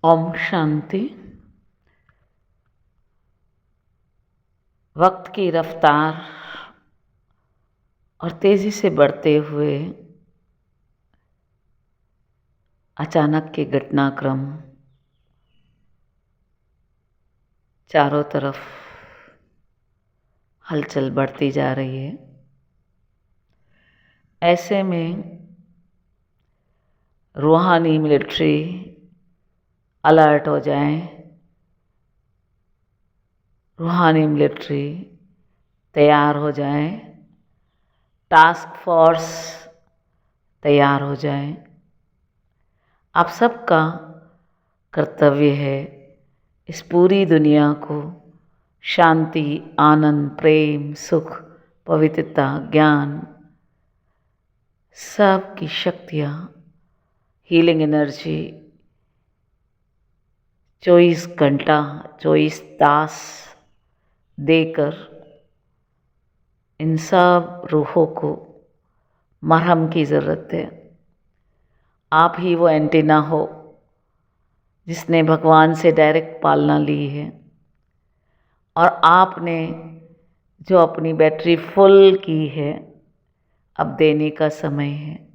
ओम शांति। वक्त की रफ्तार और तेज़ी से बढ़ते हुए अचानक के घटनाक्रम चारों तरफ हलचल बढ़ती जा रही है। ऐसे में रूहानी मिलिट्री अलर्ट हो जाए, रूहानी मिलिट्री तैयार हो जाए, टास्क फोर्स तैयार हो जाए। आप सबका कर्तव्य है इस पूरी दुनिया को शांति, आनंद, प्रेम, सुख, पवित्रता, ज्ञान, सब की शक्तियाँ, हीलिंग एनर्जी 24 घंटा 24 तास देकर इन सब रूहों को मरहम की ज़रूरत है। आप ही वो एंटीना हो जिसने भगवान से डायरेक्ट पालना ली है और आपने जो अपनी बैटरी फुल की है, अब देने का समय है।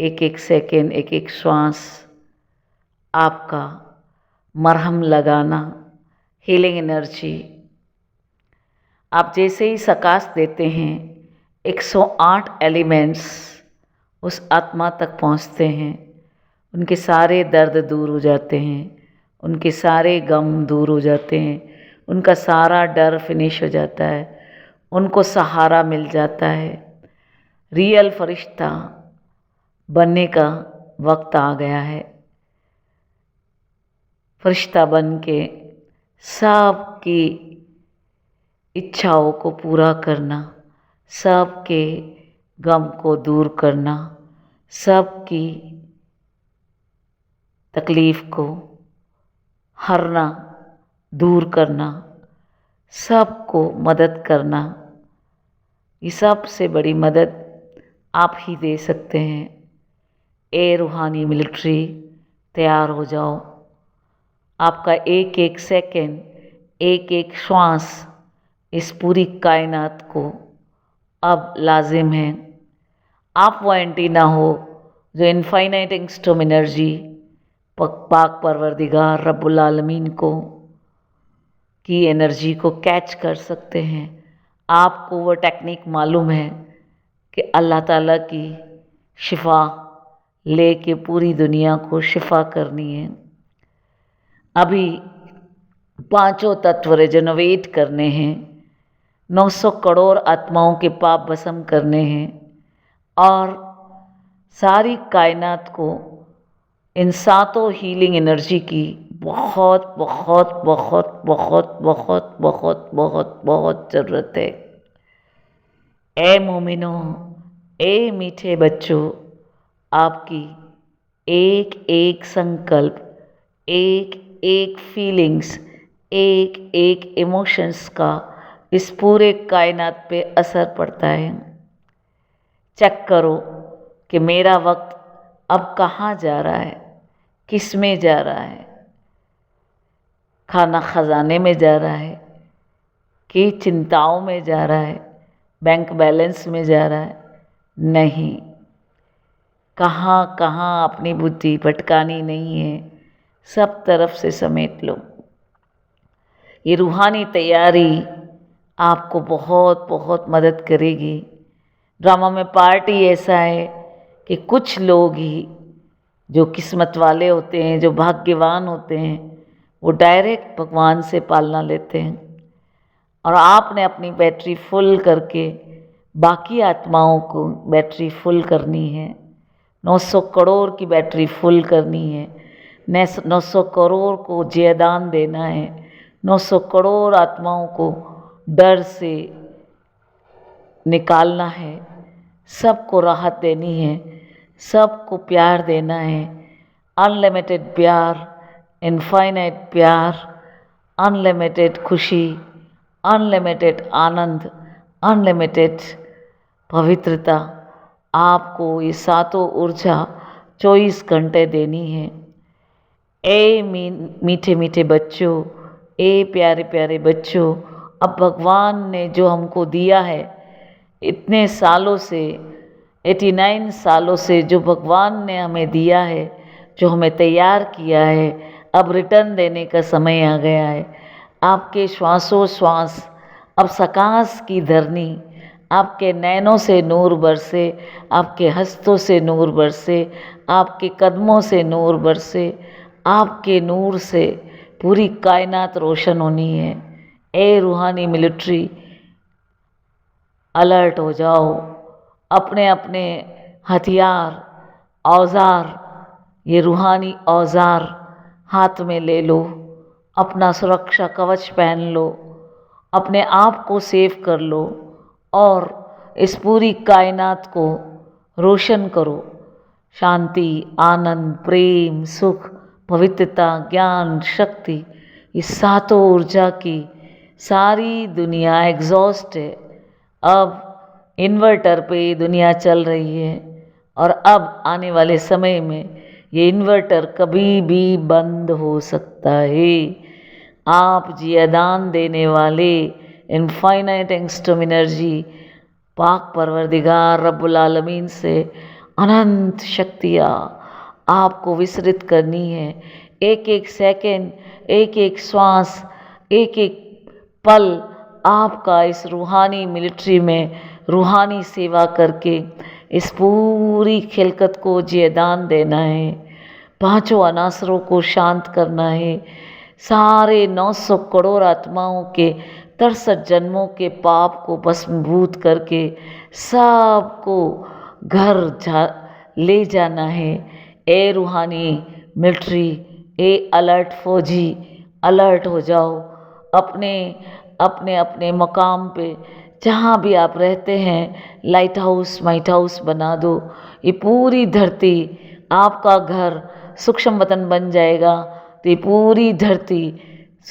एक एक सेकेंड, एक एक श्वास आपका मरहम लगाना, हीलिंग एनर्जी। आप जैसे ही सकाश देते हैं 108 एलिमेंट्स उस आत्मा तक पहुंचते हैं, उनके सारे दर्द दूर हो जाते हैं, उनके सारे गम दूर हो जाते हैं, उनका सारा डर फिनिश हो जाता है, उनको सहारा मिल जाता है। रियल फरिश्ता बनने का वक्त आ गया है। फरिश्ता बन के सबकी इच्छाओं को पूरा करना, सबके गम को दूर करना, सबकी तकलीफ़ को हरना, दूर करना, सबको मदद करना। ये सबसे बड़ी मदद आप ही दे सकते हैं। ए रूहानी मिलिट्री तैयार हो जाओ। आपका एक एक सेकंड, एक एक श्वास इस पूरी कायनात को अब लाजिम है। आप वो एंटीना हो जो इनफाइनाइट एंगस्ट्रॉम एनर्जी पाक परवरदिगार रब्बुल आलमीन को की एनर्जी को कैच कर सकते हैं। आपको वो टेक्निक मालूम है कि अल्लाह ताला की शिफा लेके पूरी दुनिया को शिफा करनी है। अभी पांचों तत्व रेजोनेट करने हैं, 900 करोड़ आत्माओं के पाप भस्म करने हैं और सारी कायनात को इन सातों हीलिंग एनर्जी की बहुत बहुत बहुत बहुत बहुत बहुत बहुत बहुत ज़रूरत है। ए मोमिनो, ए मीठे बच्चों, आपकी एक एक संकल्प, एक एक फीलिंग्स, एक एक इमोशंस का इस पूरे कायनात पे असर पड़ता है। चेक करो कि मेरा वक्त अब कहाँ जा रहा है, किस में जा रहा है। खाना खजाने में जा रहा है कि चिंताओं में जा रहा है, बैंक बैलेंस में जा रहा है? नहीं, कहाँ कहाँ अपनी बुद्धि भटकानी नहीं है, सब तरफ से समेट लो। ये रूहानी तैयारी आपको बहुत बहुत मदद करेगी। ड्रामा में पार्टी ऐसा है कि कुछ लोग ही जो किस्मत वाले होते हैं, जो भाग्यवान होते हैं, वो डायरेक्ट भगवान से पालना लेते हैं। और आपने अपनी बैटरी फुल करके बाकी आत्माओं को बैटरी फुल करनी है। 900 करोड़ की बैटरी फुल करनी है। 900 करोड़ को जयदान देना है। 900 करोड़ आत्माओं को डर से निकालना है। सबको राहत देनी है, सबको प्यार देना है। अनलिमिटेड प्यार, इनफाइनाइट प्यार, अनलिमिटेड खुशी, अनलिमिटेड आनंद, अनलिमिटेड पवित्रता। आपको ये सातों ऊर्जा 24 घंटे देनी है। मीठे मीठे बच्चों, ए प्यारे प्यारे बच्चों, अब भगवान ने जो हमको दिया है इतने सालों से, 89 सालों से जो भगवान ने हमें दिया है, जो हमें तैयार किया है, अब रिटर्न देने का समय आ गया है। आपके श्वासोश्वास अब सकाश की धरनी, आपके नैनों से नूर बरसे, आपके हस्तों से नूर बरसे, आपके कदमों से नूर बरसे, आपके नूर से पूरी कायनात रोशन होनी है। ए रूहानी मिलिट्री, अलर्ट हो जाओ, अपने अपने हथियार, औजार, ये रूहानी औजार हाथ में ले लो, अपना सुरक्षा कवच पहन लो, अपने आप को सेव कर लो और इस पूरी कायनात को रोशन करो। शांति, आनंद, प्रेम, सुख, पवित्रता, ज्ञान, शक्ति, इस सातों ऊर्जा की सारी दुनिया एग्जॉस्ट है। अब इन्वर्टर पे दुनिया चल रही है और अब आने वाले समय में ये इन्वर्टर कभी भी बंद हो सकता है। आप जियादान देने वाले इनफाइनाइट एंगस्ट्रम एनर्जी पाक परवरदिगार रब्बुल आलमीन से अनंत शक्तियाँ आपको विसरित करनी है। एक एक सेकंड, एक एक श्वास, एक एक पल आपका इस रूहानी मिलिट्री में रूहानी सेवा करके इस पूरी खिलकत को जियादान देना है। पांचों अनासरों को शांत करना है। सारे 900 करोड़ आत्माओं के 63 जन्मों के पाप को भस्मीभूत करके सबको घर ले जाना है। ए रूहानी मिलिट्री, ए अलर्ट फौजी, अलर्ट हो जाओ। अपने अपने अपने मकाम पे जहाँ भी आप रहते हैं लाइट हाउस माइट हाउस बना दो। ये पूरी धरती आपका घर सूक्ष्म वतन बन जाएगा, तो ये पूरी धरती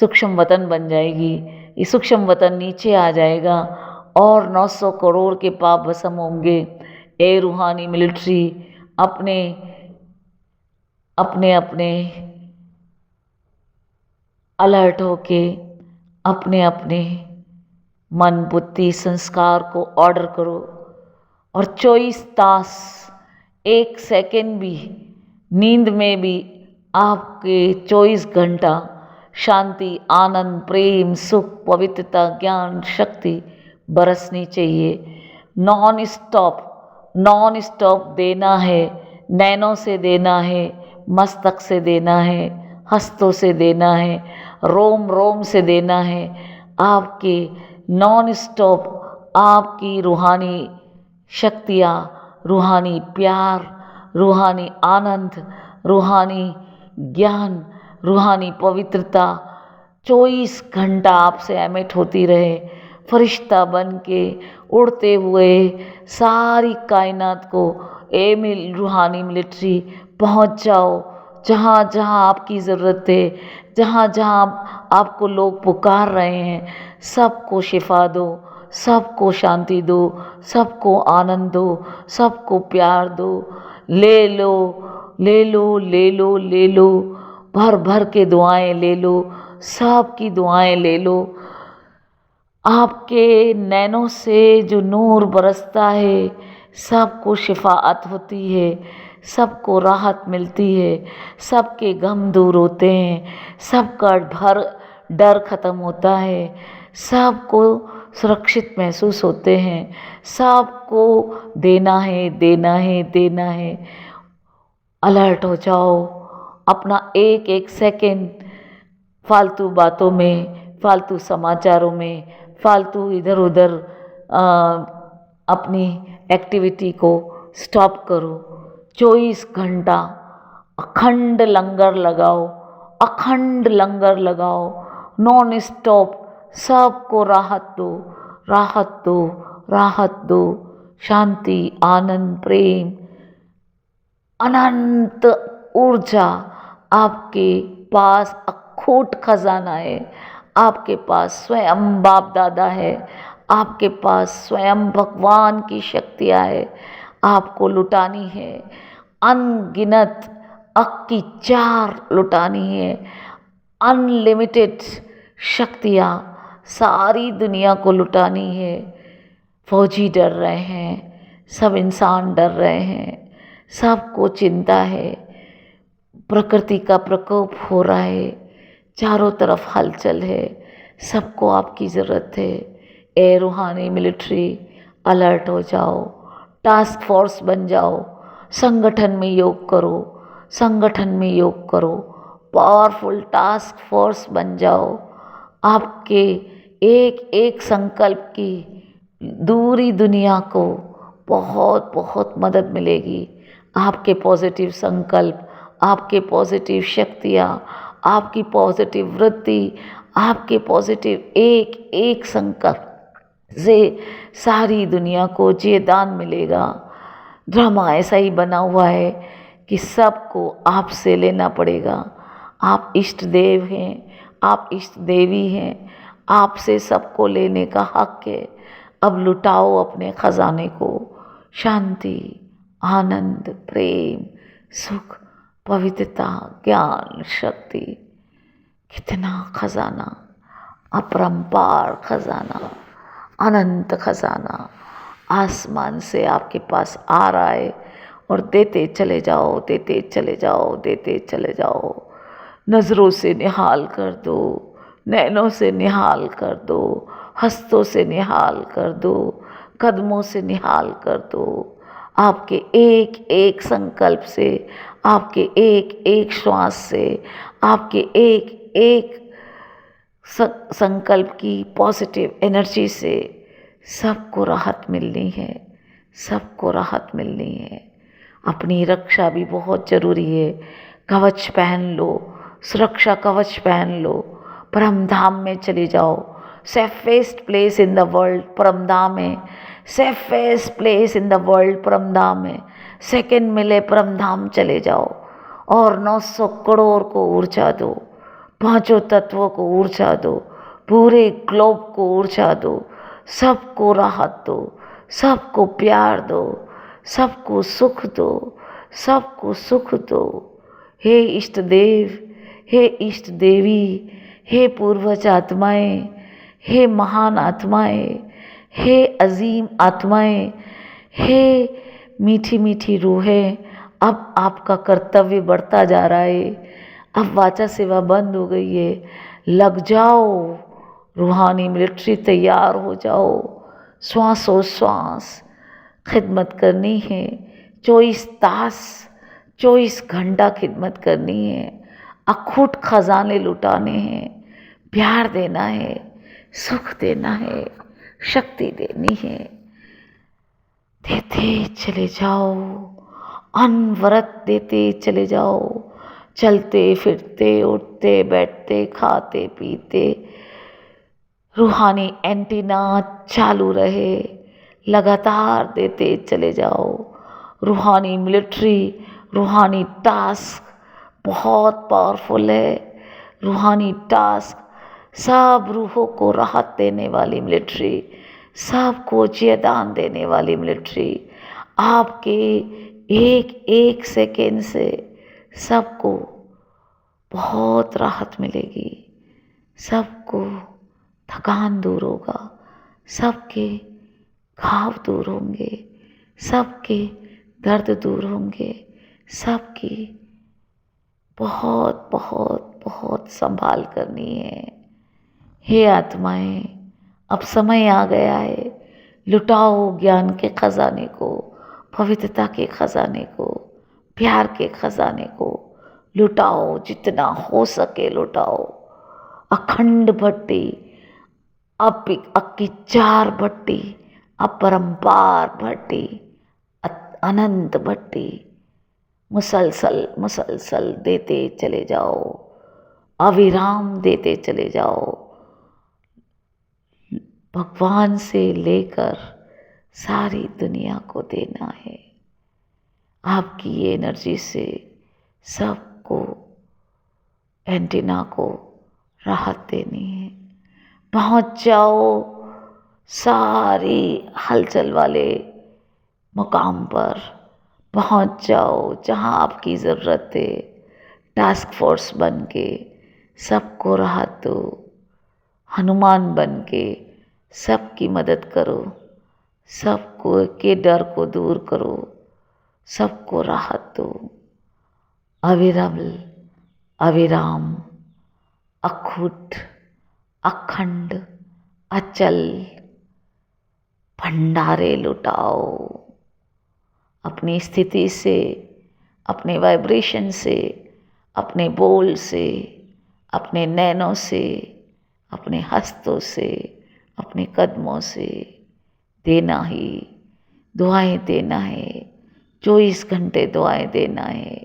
सूक्ष्म वतन बन जाएगी। ये सूक्ष्म वतन नीचे आ जाएगा और 900 करोड़ के पाप भस्म होंगे। ए रूहानी मिलिट्री, अपने अपने अपने अलर्ट होके अपने अपने मन बुद्धि संस्कार को ऑर्डर करो और 24 तास, एक सेकंड भी नींद में भी आपके 24 घंटा शांति, आनंद, प्रेम, सुख, पवित्रता, ज्ञान, शक्ति बरसनी चाहिए। नॉन स्टॉप देना है। नैनों से देना है, मस्तक से देना है, हस्तों से देना है, रोम रोम से देना है। आपके नॉन स्टॉप आपकी रूहानी शक्तियाँ, रूहानी प्यार, रूहानी आनंद, रूहानी ज्ञान, रूहानी पवित्रता 24 घंटा आपसे एमिट होती रहे। फरिश्ता बन के उड़ते हुए सारी कायनात को रूहानी मिलिट्री पहुंच जाओ। जहाँ जहाँ आपकी ज़रूरत है, जहाँ जहाँ आपको लोग पुकार रहे हैं, सबको शिफा दो, सबको शांति दो, सबको आनंद दो, सबको प्यार दो। ले लो ले लो ले लो ले लो, भर भर के दुआएं ले लो, सबकी दुआएं ले लो। आपके नैनों से जो नूर बरसता है, सबको शिफाअत होती है, सबको राहत मिलती है, सबके गम दूर होते हैं, सबका डर ख़त्म होता है, सबको सुरक्षित महसूस होते हैं। सबको देना है देना है देना है। अलर्ट हो जाओ। अपना एक एक सेकंड फालतू बातों में, फालतू समाचारों में, फालतू इधर उधर अपनी एक्टिविटी को स्टॉप करो। 24 घंटा अखंड लंगर लगाओ, अखंड लंगर लगाओ, नॉन स्टॉप। सबको राहत दो, राहत दो, राहत दो। शांति, आनंद, प्रेम, अनंत ऊर्जा आपके पास अखूट खजाना है। आपके पास स्वयं बाप दादा है, आपके पास स्वयं भगवान की शक्तियाँ है। आपको लुटानी है। अनगिनत अक की चार लुटानी है। अनलिमिटेड शक्तियाँ सारी दुनिया को लुटानी है। फौजी डर रहे हैं, सब इंसान डर रहे हैं, सबको चिंता है, प्रकृति का प्रकोप हो रहा है, चारों तरफ हलचल है, सबको आपकी ज़रूरत है। ए रूहानी मिलिट्री अलर्ट हो जाओ, टास्क फोर्स बन जाओ, संगठन में योग करो, संगठन में योग करो, पावरफुल टास्क फोर्स बन जाओ। आपके एक एक संकल्प की दूरी दुनिया को बहुत बहुत मदद मिलेगी। आपके पॉजिटिव संकल्प, आपके पॉजिटिव शक्तियाँ, आपकी पॉजिटिव वृत्ति, आपके पॉजिटिव एक एक संकल्प से सारी दुनिया को जीदान मिलेगा। ड्रामा ऐसा ही बना हुआ है कि सबको आपसे लेना पड़ेगा। आप इष्ट देव हैं, आप इष्ट देवी हैं, आपसे सबको लेने का हक है। अब लुटाओ अपने खजाने को। शांति, आनंद, प्रेम, सुख, पवित्रता, ज्ञान, शक्ति, कितना खजाना, अपरंपार खजाना, अनंत खजाना आसमान से आपके पास आ रहा है और देते चले जाओ, देते चले जाओ, देते चले जाओ। नज़रों से निहाल कर दो, नैनों से निहाल कर दो, हस्तों से निहाल कर दो, कदमों से निहाल कर दो। आपके एक एक संकल्प से, आपके एक एक श्वास से, आपके एक एक संकल्प की पॉजिटिव एनर्जी से सबको राहत मिलनी है, सबको राहत मिलनी है। अपनी रक्षा भी बहुत ज़रूरी है। कवच पहन लो, सुरक्षा कवच पहन लो, परम धाम में चले जाओ। Safest place in the world परम धाम है, safest place in the world परम धाम है। सेकंड मिले परम धाम चले जाओ और 900 करोड़ को ऊर्जा दो, पांचों तत्वों को ऊर्जा दो, पूरे ग्लोब को ऊर्जा दो, सबको राहत दो, सबको प्यार दो, सबको सुख दो, सबको सुख दो। हे इष्ट देव, हे इष्ट देवी, हे पूर्वज आत्माएं, हे महान आत्माएं, हे अजीम आत्माएं, हे मीठी मीठी रूहें, अब आपका कर्तव्य बढ़ता जा रहा है। अब वाचा सेवा बंद हो गई है, लग जाओ। रूहानी मिलिट्री तैयार हो जाओ। श्वासों श्वास खिदमत करनी है, 24 घंटा खिदमत करनी है। अखूट खजाने लुटाने हैं, प्यार देना है, सुख देना है, शक्ति देनी है। देते चले जाओ, अनवरत देते चले जाओ। चलते फिरते, उठते बैठते, खाते पीते, रूहानी एंटीना चालू रहे, लगातार देते चले जाओ। रूहानी मिलिट्री, रूहानी टास्क बहुत पावरफुल है। रूहानी टास्क, सब रूहों को राहत देने वाली मिलिट्री, सबको जीदान देने वाली मिलिट्री, आपके एक एक सेकेंड से सबको बहुत राहत मिलेगी। सबको थकान दूर होगा, सबके घाव दूर होंगे, सबके दर्द दूर होंगे, सबकी बहुत बहुत बहुत संभाल करनी है। हे आत्माएं, अब समय आ गया है, लुटाओ ज्ञान के खजाने को, पवित्रता के खजाने को, प्यार के खजाने को लुटाओ, जितना हो सके लुटाओ। अखंड भट्टी, अक्की चार भट्टी, अपरंपार भट्टी, अनंत भट्टी, मुसलसल मुसलसल देते चले जाओ, अविराम देते चले जाओ। भगवान से लेकर सारी दुनिया को देना है। आपकी ये एनर्जी से सबको, एंटीना को राहत देनी है। पहुंच जाओ सारी हलचल वाले मुकाम पर, पहुंच जाओ जहां आपकी ज़रूरत है। टास्क फोर्स बन के सबको राहत दो, हनुमान बन के सबकी मदद करो, सबको के डर को दूर करो, सबको राहत दो। अविरल, अविराम, अखुट, अखंड, अचल भंडारे लुटाओ। अपनी स्थिति से, अपने वाइब्रेशन से, अपने बोल से, अपने नैनों से, अपने हस्तों से, अपने कदमों से देना ही, दुआएं देना है। 24 घंटे दुआएं देना है।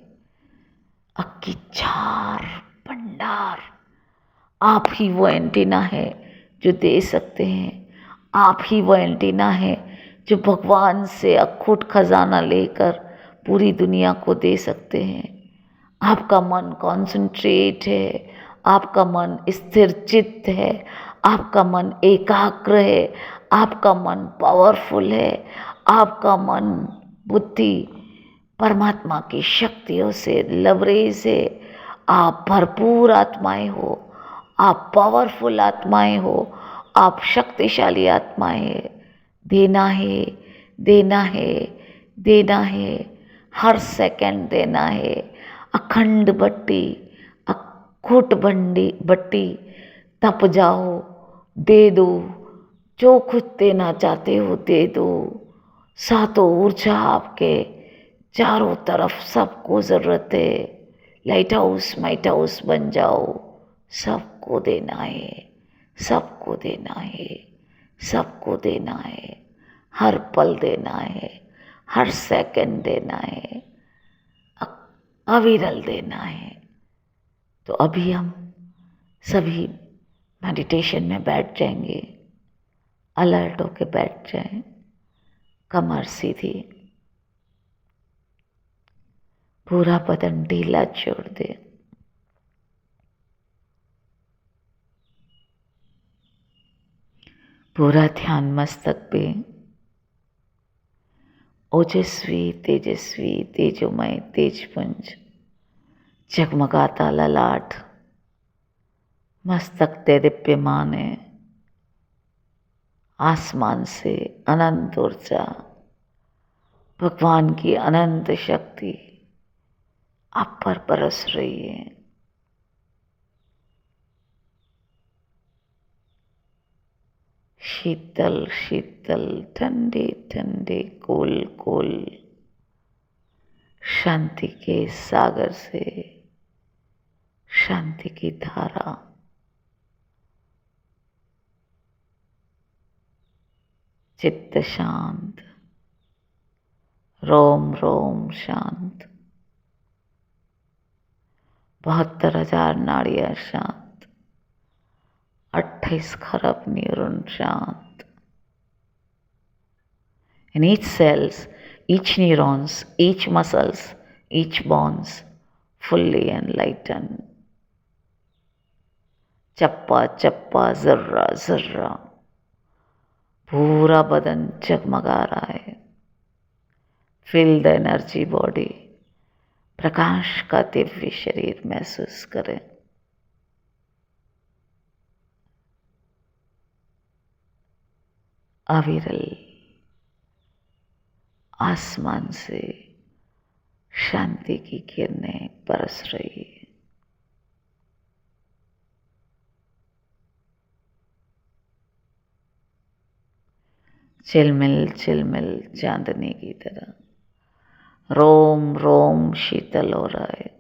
अक्की चार भंडार, आप ही वो एंटीना है जो दे सकते हैं। आप ही वो एंटीना है जो भगवान से अखूट खजाना लेकर पूरी दुनिया को दे सकते हैं। आपका मन कॉन्सेंट्रेट है, आपका मन स्थिर चित्त है, आपका मन एकाग्र है, आपका मन पावरफुल है, आपका मन बुद्धि परमात्मा की शक्तियों से लबरेज है। आप भरपूर आत्माएं हो, आप पावरफुल आत्माएं हो, आप शक्तिशाली आत्माएं हैं। देना है, देना है, देना है, हर सेकंड देना है। अखंड बट्टी, अखुट बट्टी, तप जाओ, दे दो, जो कुछ देना चाहते हो दे दो। सातों ऊर्जा आपके चारों तरफ, सबको ज़रूरत है। लाइट हाउस माइट हाउस बन जाओ, सबको देना है, सबको देना है, सबको देना है, हर पल देना है, हर सेकंड देना है, अविरल देना है। तो अभी हम सभी मेडिटेशन में बैठ जाएंगे। अलर्ट होके बैठ जाएं, कमर सीधी, पूरा बदन ढीला छोड़ दे। पूरा ध्यान मस्तक पे ओजस्वी तेजस्वी तेजोमय तेजपुंज जगमगाता ललाट मस्तक देदीप्यमान है। आसमान से अनंत ऊर्जा, भगवान की अनंत शक्ति आप पर बरस रही है। शीतल शीतल, ठंडे ठंडे, कोल कोल, शांति के सागर से शांति की धारा। चित्त शांत, रोम रोम शांत, 72,000 नाड़ियां शांत, 28 खरब न्यूरॉन शांत। In each cells, each neurons, each muscles, each bones fully enlightened. चप्पा चप्पा, जर्रा जर्रा, पूरा बदन जगमगा रहा है। फील द एनर्जी बॉडी, प्रकाश का दिव्य शरीर महसूस करें। अविरल आसमान से शांति की किरणें बरस रही है। चिलमिल चिलमिल चांदनी की तरह रोम रोम शीतल हो रहा है।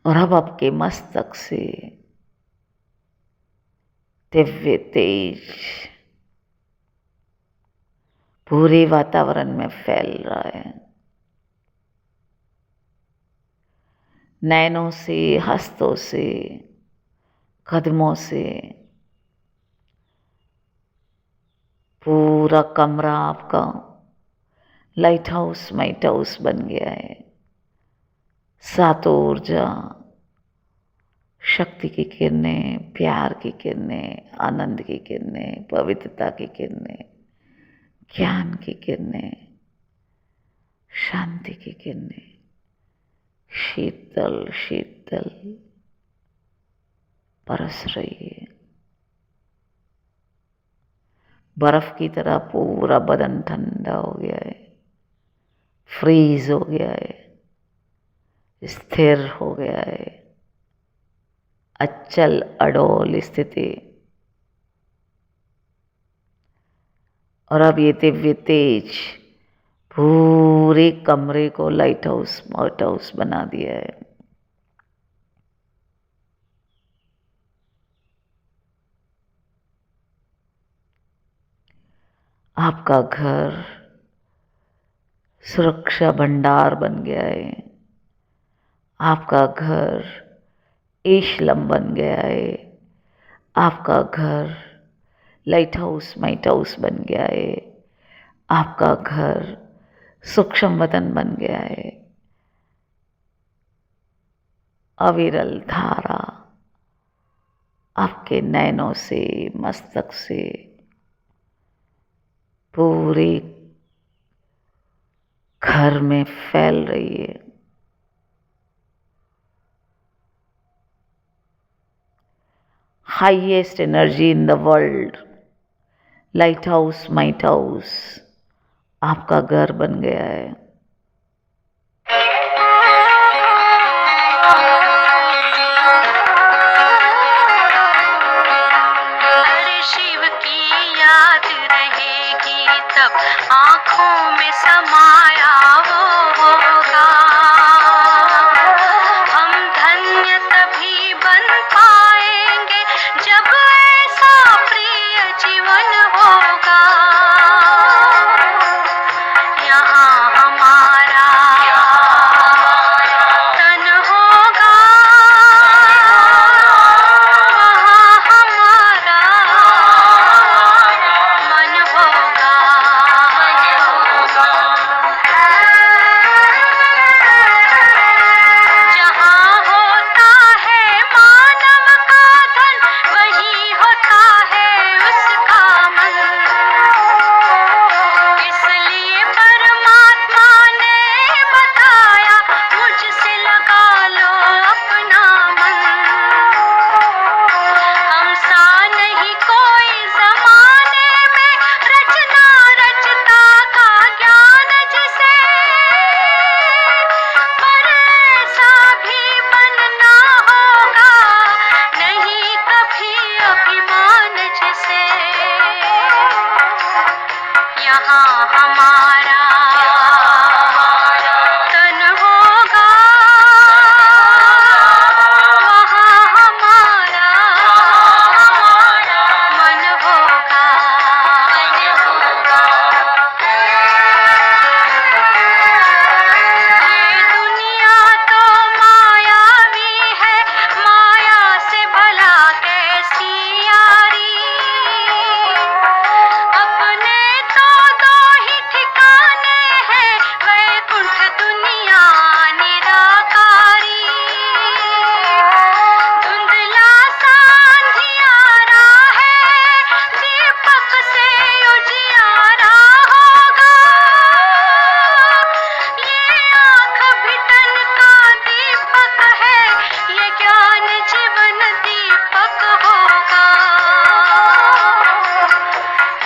और अब आपके मस्तक से दिव्य तेज पूरे वातावरण में फैल रहा है। नैनों से, हस्तों से, कदमों से पूरा कमरा आपका लाइट हाउस माइट हाउस बन गया है। सातों ऊर्जा शक्ति की किरणें, प्यार की किरणें, आनंद की किरणें, पवित्रता की किरणें, ज्ञान की किरणें, शांति की किरणें, शीतल शीतल बरस रही है। बर्फ की तरह पूरा बदन ठंडा हो गया है, फ्रीज हो गया है, स्थिर हो गया है, अचल अडोल स्थिति। और अब ये दिव्य तेज पूरे कमरे को लाइट हाउस बना दिया है। आपका घर सुरक्षा भंडार बन गया है। आपका घर एशलम बन गया है। आपका घर लाइट माइट हाउस बन गया है। आपका घर सूक्ष्म वतन बन गया है। अविरल धारा आपके नैनों से, मस्तक से पूरे घर में फैल रही है। Highest energy in the world, light house might house आपका घर बन गया है। अरे शिव की याद रहेगी तब आँखों में समाया वो होगा। हम धन्य तभी बन पाएंगे जब ऐसा प्रिय जीवन होगा। यहाँ हमारा तन होगा, वहाँ हमारा मन होगा। जहाँ होता है मानव का धन, वहीं होता है उसका मन। इसलिए परमात्मा ने बताया, मुझसे लगा लो अपना मन। हम सा नहीं कोई जमाने में, रचना रचता का ज्ञान जिसे, पर ऐसा भी बनना होगा नहीं कभी अभिमान जिसे। यहाँ हमारा तन होगा, वहाँ हमारा मन होगा। ये दुनिया तो मायावी है, माया से भला कैसी यारी। अपने तो दो ही ठिकाने हैं, वैकुंठ दुनिया निराकारी। धुंधला सा अंधियारा है, दीपक से उजियारा होगा। ये आँख भी तन का दीपक है, ये ज्ञान जीवन दीपक होगा।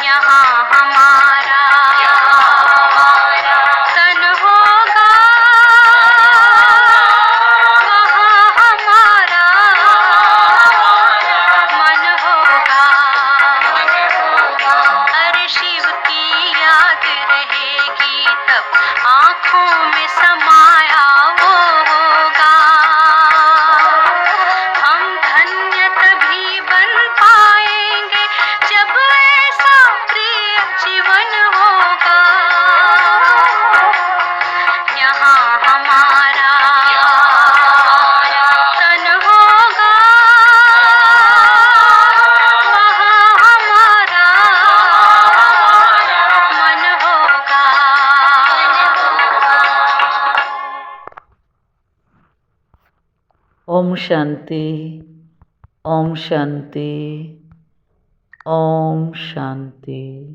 यहाँ हमारा तन होगा, वहाँ हमारा मन होगा। अरे शिव की याद रहेगी तब आँखों में समाया वो होगा। हम धन्य तभी बन पाएंगे जब ऐसा प्रिय जीवन होगा। यहाँ हमारा तन होगा, वहाँ हमारा मन होगा। ओम शांति। ओम शांति। ओम शांति।